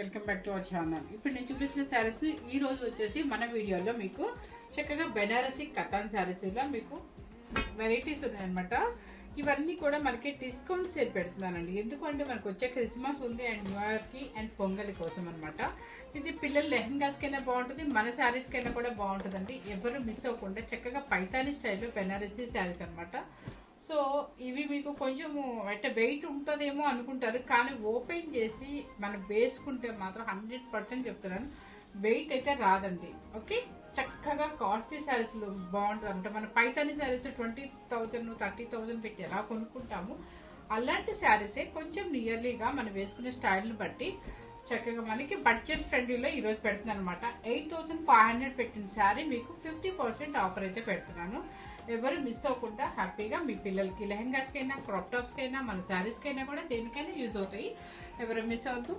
Welcome back to our channel. ఇప్పుడు నేను చూపిస్తున్న శారీస్ ఈ రోజు వచ్చేసి మన వీడియోలో మీకు చక్కగా బెనారసీ కతాన్ శారీస్లో మీకు వెరైటీస్ ఉన్నాయన్నమాట. ఇవన్నీ కూడా మనకి డిస్కౌంట్ సేల్ పెడుతున్నానండి. ఎందుకంటే మనకు వచ్చే క్రిస్మస్ ఉంది అండ్ న్యూ ఇయర్కి అండ్ పొంగలి కోసం అనమాట. ఇది పిల్లల లెహంగాస్కైనా బాగుంటుంది, మన శారీస్కైనా కూడా బాగుంటుందండి. ఎవరు మిస్ అవ్వకుండా చక్కగా పైతానీ స్టైల్లో బెనారసీ శారీస్ అనమాట. సో ఇవి మీకు కొంచెము అంటే వెయిట్ ఉంటుందేమో అనుకుంటారు, కానీ ఓపెన్ చేసి మనం వేసుకుంటే మాత్రం 100% చెప్తున్నాను వెయిట్ అయితే రాదండి. ఓకే, చక్కగా కాస్ట్లీ శారీస్లు బాగుంటుంది అంటే మన పైతానీ శారీస్ 20,000 30,000 పెట్టి ఎలా కొనుక్కుంటాము అలాంటి శారీసే కొంచెం నియర్లీగా మనం వేసుకునే స్టైల్ని బట్టి చక్కగా మనకి బడ్జెట్ ఫ్రెండ్లీలో ఈరోజు పెడుతున్నాను అనమాట. 8,500 పెట్టిన శారీ మీకు 50% ఆఫర్ అయితే పెడుతున్నాను. ఎవరు మిస్ అవ్వకుండా హ్యాపీగా మీ పిల్లలకి లెహంగాస్కైనా క్రాప్ టాప్స్కైనా మన శారీస్కైనా కూడా దేనికైనా యూజ్ అవుతాయి. ఎవరు మిస్ అవ్వద్దు.